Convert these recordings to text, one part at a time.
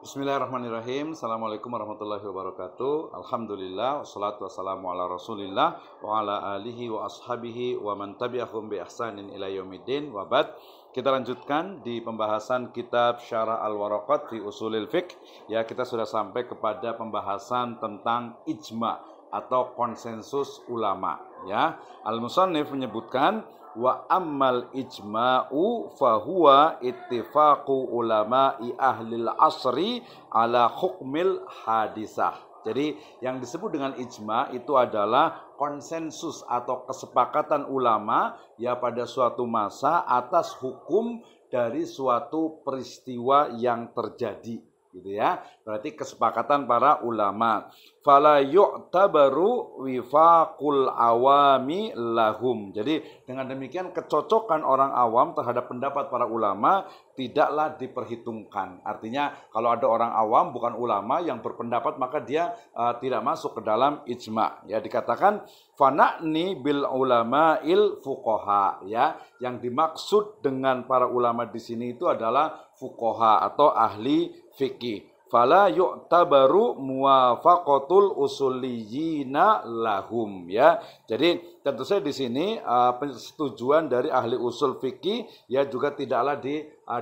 Bismillahirrahmanirrahim. Assalamualaikum warahmatullahi wabarakatuh. Alhamdulillah, wassalatu wassalamu ala rasulillah wa ala alihi wa ashabihi wa man tabi'ahum bi ihsanin ila yaumiddin wa ba'd. Kita lanjutkan di pembahasan kitab Syarah Al-Waraqat fi Usulil Fiqh. Ya, kita sudah sampai kepada pembahasan tentang ijma atau konsensus ulama. Ya, Al-Musannif menyebutkan wa ammal ijma'u fahuwa ittifaqu ulama'i ahlil asri ala hukmil hadisah. Jadi yang disebut dengan ijma itu adalah konsensus atau kesepakatan ulama ya pada suatu masa atas hukum dari suatu peristiwa yang terjadi, gitu ya. Berarti kesepakatan para ulama. Fala yu'tabaru wifaqul awami lahum. Jadi dengan demikian kecocokan orang awam terhadap pendapat para ulama tidaklah diperhitungkan. Artinya kalau ada orang awam bukan ulama yang berpendapat maka dia tidak masuk ke dalam ijma. Ya, dikatakan fana'ni bil ulama'il fuqaha, ya. Yang dimaksud dengan para ulama di sini itu adalah fuqaha atau ahli fikih. Fala yu'tabaru muwafaqatul usuliyina lahum, ya. Jadi tentu saja di sini persetujuan dari ahli usul fikih ya juga tidaklah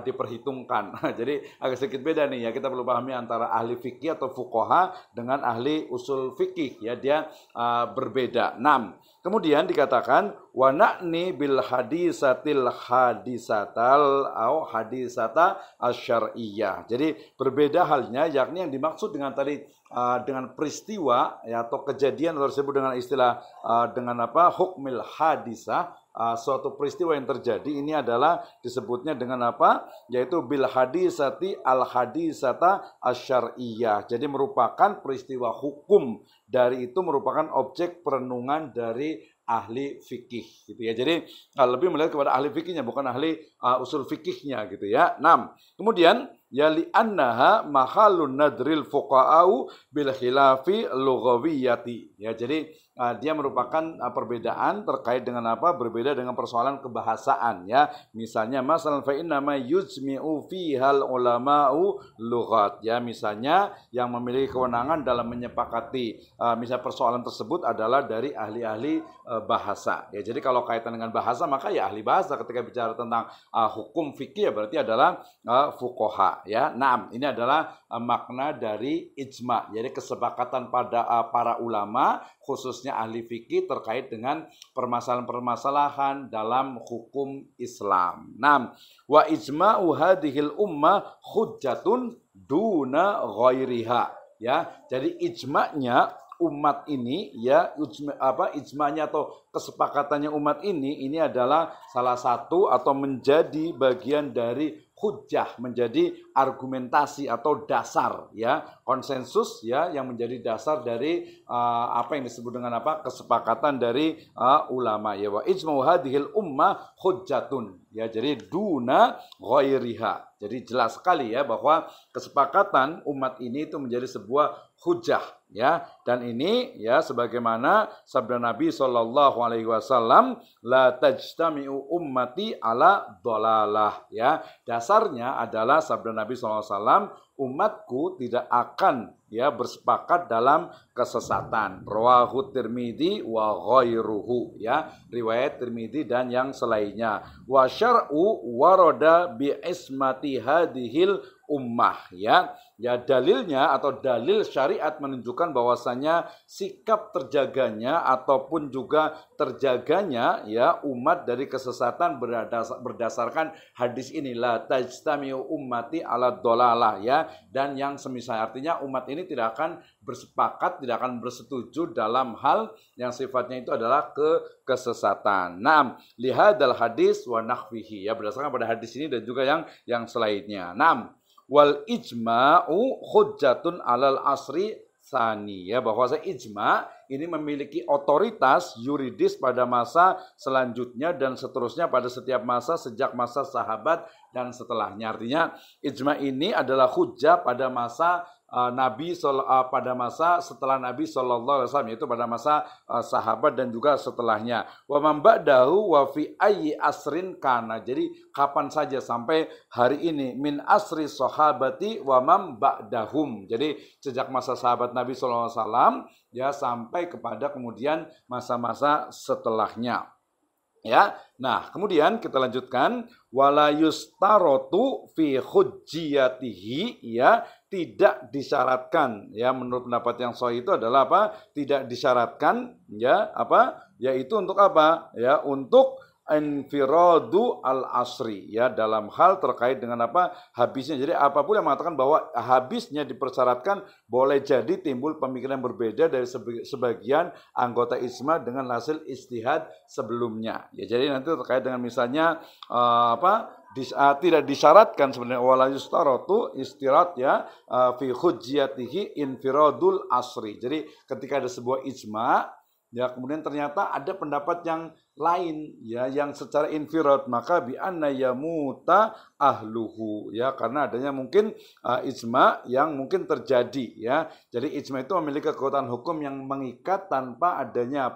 diperhitungkan. Jadi agak sedikit beda nih ya, kita perlu pahami antara ahli fikih atau fuqaha dengan ahli usul fikih ya, dia berbeda. 6. Kemudian dikatakan wa na'ni bil hadisatil hadisatal au hadisata asyariyah. Jadi berbeda halnya, yakni yang dimaksud dengan tadi dengan peristiwa ya atau kejadian atau disebut dengan istilah dengan apa? Hukmil hadisah, suatu peristiwa yang terjadi ini adalah disebutnya dengan apa? Yaitu bil hadisati al hadisata asyariyah. Jadi merupakan peristiwa hukum, dari itu merupakan objek perenungan dari ahli fikih, gitu ya. Jadi lebih melihat kepada ahli fikihnya bukan ahli usul fikihnya, gitu ya. 6. Kemudian ya li'annaha mahalun nadril fuqa'au bil khilafi lughawiyati. Ya, jadi dia merupakan perbedaan terkait dengan apa? Berbeda dengan persoalan kebahasaan ya. Misalnya masalan fa inna ma yujmi'u fihal ulama'u lughat. Ya, misalnya yang memiliki kewenangan dalam menyepakati misal persoalan tersebut adalah dari ahli-ahli bahasa. Ya, jadi kalau kaitan dengan bahasa maka ya ahli bahasa, ketika bicara tentang hukum fikih ya berarti adalah fuqaha ya. 6. Ini adalah makna dari ijma. Jadi kesepakatan pada para ulama khususnya ahli fikih terkait dengan permasalahan-permasalahan dalam hukum Islam. 6. Wa ijma'u hadhil ummah hujjatun duna ghairiha. Ya, jadi ijma'nya umat ini ya, ijma'nya atau kesepakatannya umat ini adalah salah satu atau menjadi bagian dari hujjah, menjadi argumentasi atau dasar ya, konsensus ya yang menjadi dasar dari apa yang disebut dengan apa? Kesepakatan dari ulama ya. Wa ijma'u hadhil ummah hujjatun ya, jadi duna ghairiha. Jadi jelas sekali ya bahwa kesepakatan umat ini itu menjadi sebuah hujjah ya, dan ini ya sebagaimana sabda Nabi sallallahu alaihi wasallam, la tajtami'u ummati ala dhalalah ya. Dasarnya adalah sabda Nabi sallallahu alaihi wasallam, umatku tidak akan ya bersepakat dalam kesesatan. Rawahu Tirmidzi wa ghairuhu ya, riwayat Tirmidzi dan yang selainnya. Wa syar'u warada bi ismati hadhil ummah ya. Ya, dalilnya atau dalil syariat menunjukkan bahwasanya sikap terjaganya ataupun juga terjaganya ya umat dari kesesatan berdasarkan hadis ini, la tajtami'u ummati ala dhalalah ya, dan yang semisal, artinya umat ini tidak akan bersepakat, tidak akan bersetuju dalam hal yang sifatnya itu adalah kesesatan. Naam, lihadal hadis wa nahwihi ya, berdasarkan pada hadis ini dan juga yang selainnya. Naam, wal ijma'u hujjatun alal asri tsani ya, bahwa ijma ini memiliki otoritas yuridis pada masa selanjutnya dan seterusnya pada setiap masa sejak masa sahabat dan setelahnya. Artinya ijma ini adalah hujjah pada masa pada masa setelah Nabi SAW, yaitu pada masa sahabat dan juga setelahnya. Wa man ba'dahu wa fi ayyi asrin kana. Jadi kapan saja sampai hari ini, min asri sahabati wa man ba'dahum. Jadi sejak masa sahabat Nabi SAW ya sampai kepada kemudian masa-masa setelahnya. Ya, nah kemudian kita lanjutkan, wala yustarotu fi hujjiyatihi, ya, tidak disyaratkan, ya, menurut pendapat yang sahih itu adalah apa? Tidak disyaratkan, ya, apa? Yaitu untuk apa? Ya, untuk infiradu al-asri, ya, dalam hal terkait dengan apa? Habisnya. Jadi apapun yang mengatakan bahwa habisnya dipersyaratkan, boleh jadi timbul pemikiran berbeda dari sebagian anggota ijma dengan hasil ijtihad sebelumnya. Ya, jadi nanti terkait dengan misalnya tidak disyaratkan sebenarnya, wala yustaratu istirat, ya, fi hujjiyatihi infiradul asri. Jadi ketika ada sebuah ijma, ya, kemudian ternyata ada pendapat yang lain, ya, yang secara infirad, maka bi anna yamuta ahluhu, ya, karena adanya mungkin ijma yang mungkin terjadi, ya. Jadi ijma itu memiliki kekuatan hukum yang mengikat tanpa adanya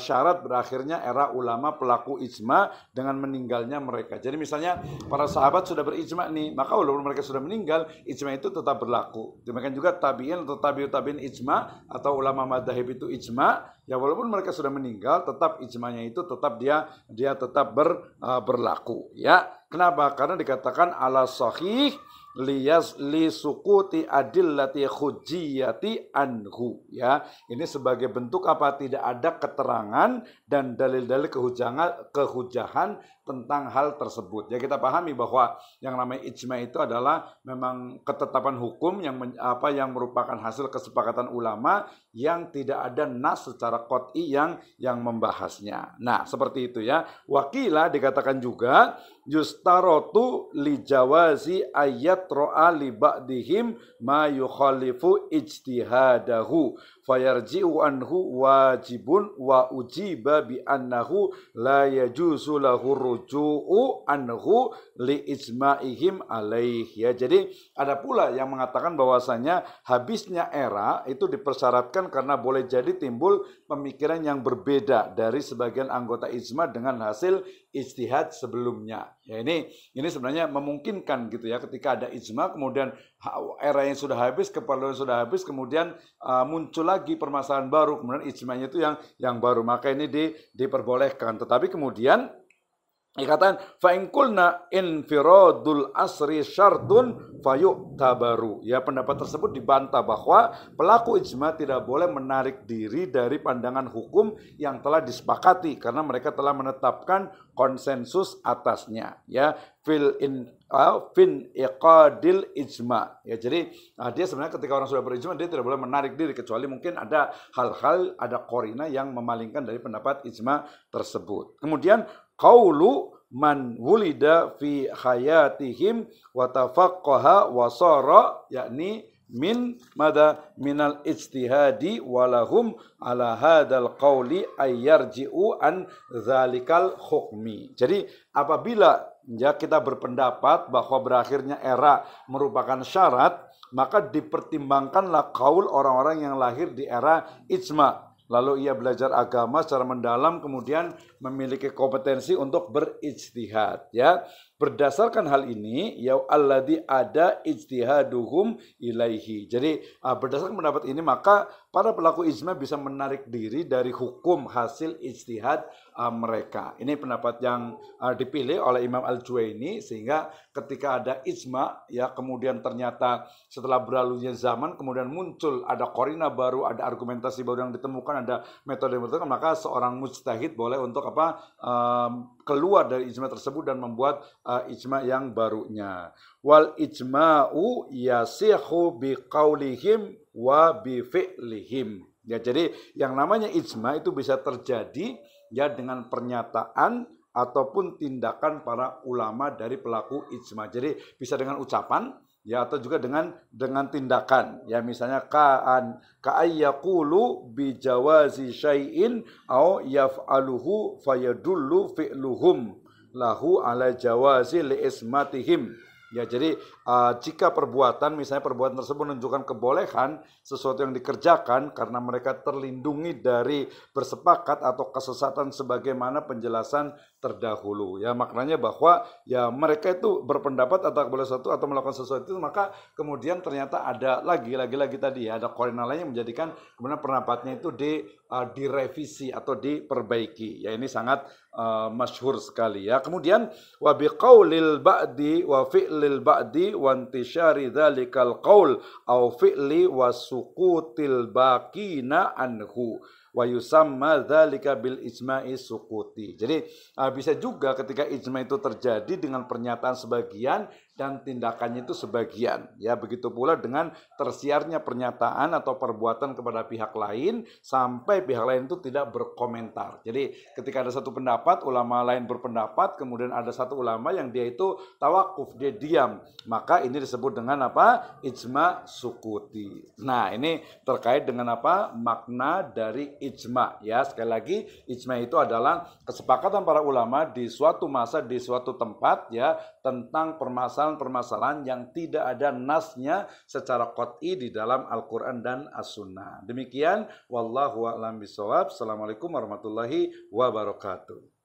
syarat berakhirnya era ulama pelaku ijma dengan meninggalnya mereka. Jadi misalnya para sahabat sudah berijma nih, maka walaupun mereka sudah meninggal, ijma itu tetap berlaku. Demikian juga tabi'in atau tabi'ut tabi'in ijma atau ulama madzhab itu ijma, ya, walaupun mereka sudah meninggal, tetap ijmanya itu tetap dia tetap berlaku, ya. Kenapa? Karena dikatakan ala sahih li sukuti adillati hujjiyati anhu, ya. Ini sebagai bentuk apa? Tidak ada keterangan dan dalil-dalil kehujahan tentang hal tersebut. Ya, kita pahami bahwa yang namanya ijma itu adalah memang ketetapan hukum yang merupakan hasil kesepakatan ulama yang tidak ada nas secara qot'i yang membahasnya. Nah, seperti itu, ya. Wakila dikatakan juga yustarotu li jawazi ayat ro'a li ba'dihim ma yukhalifu ijtihadahu fayarji'u anhu wajibun wa ujiba bi annahu la yajuzu lahu ruju'u anhu li ijma'ihim alaih, ya. Jadi ada pula yang mengatakan bahwasanya habisnya era itu dipersyaratkan karena boleh jadi timbul pemikiran yang berbeda dari sebagian anggota ijma dengan hasil ijtihad sebelumnya. Ya, ini sebenarnya memungkinkan gitu, ya, ketika ada ijma kemudian era yang sudah habis, keperluan sudah habis, kemudian muncul lagi permasalahan baru, kemudian ijmanya itu yang baru, maka ini diperbolehkan. Tetapi kemudian dikatakan fa in qulna infiradul asri syartun fayu'tabaru, ya, pendapat tersebut dibantah bahwa pelaku ijma tidak boleh menarik diri dari pandangan hukum yang telah disepakati karena mereka telah menetapkan konsensus atasnya, ya, fin iqadil ijma, ya. Jadi dia sebenarnya ketika orang sudah berijma dia tidak boleh menarik diri kecuali mungkin ada hal-hal, ada qorina yang memalingkan dari pendapat ijma tersebut. Kemudian qaulu man wulida fi hayatihim wa tafaqqaha wa sara, yakni minal ijtihadi walahum ala hadzal qauli ayyarji'u an dzalikal hukmi. Jadi apabila, ya, kita berpendapat bahwa berakhirnya era merupakan syarat, maka dipertimbangkanlah kaul orang-orang yang lahir di era ijma, lalu ia belajar agama secara mendalam, kemudian memiliki kompetensi untuk berijtihad, ya. Berdasarkan hal ini, ya, alladzi ada ijtihaduhum ilaihi. Jadi berdasarkan pendapat ini maka para pelaku ijma bisa menarik diri dari hukum hasil ijtihad mereka. Ini pendapat yang dipilih oleh Imam Al-Juwaini, sehingga ketika ada ijma, ya, kemudian ternyata setelah berlalunya zaman kemudian muncul ada qorina baru, ada argumentasi baru yang ditemukan, ada metode baru, maka seorang mujtahid boleh untuk keluar dari ijma tersebut dan membuat ijma yang barunya. Wal ijma'u yasihu biqaulihim wa bifi'lihim. Ya, jadi yang namanya ijma itu bisa terjadi, ya, dengan pernyataan ataupun tindakan para ulama dari pelaku ijma. Jadi bisa dengan ucapan, ya, atau juga dengan tindakan, ya, misalnya ka'ayyaqulu bijawazi syai'in au yaf'aluhu fayadullu fi'luhum lahu ala jawazi li ismatihim. Ya, jadi jika perbuatan, misalnya perbuatan tersebut menunjukkan kebolehan, sesuatu yang dikerjakan karena mereka terlindungi dari bersepakat atau kesesatan sebagaimana penjelasan terdahulu. Ya, maknanya bahwa ya mereka itu berpendapat atau boleh sesuatu atau melakukan sesuatu itu, maka kemudian ternyata ada lagi tadi ya, ada korina lain yang menjadikan kemudian pendapatnya itu direvisi atau diperbaiki. Ya, ini sangat masyhur sekali ya. Kemudian wa biqaulil ba'di wa fi'lil ba'di wa intishari dzalikal qaul au fi'li wa suqutil baqina anhu wa yusamma dzalika bil ijma'i suquti. Jadi bisa juga ketika ijma itu terjadi dengan pernyataan sebagian dan tindakannya itu sebagian. Ya, begitu pula dengan tersiarnya pernyataan atau perbuatan kepada pihak lain sampai pihak lain itu tidak berkomentar. Jadi ketika ada satu pendapat, ulama lain berpendapat, kemudian ada satu ulama yang dia itu tawakuf, dia diam, maka ini disebut dengan apa? Ijma sukuti. Nah, ini terkait dengan apa? Makna dari ijma. Ya, sekali lagi, ijma itu adalah kesepakatan para ulama di suatu masa, di suatu tempat ya, tentang permasalahan-permasalahan yang tidak ada nasnya secara qat'i di dalam Al-Quran dan As-Sunnah. Demikian, wallahu a'lam bishawab. Assalamualaikum warahmatullahi wabarakatuh.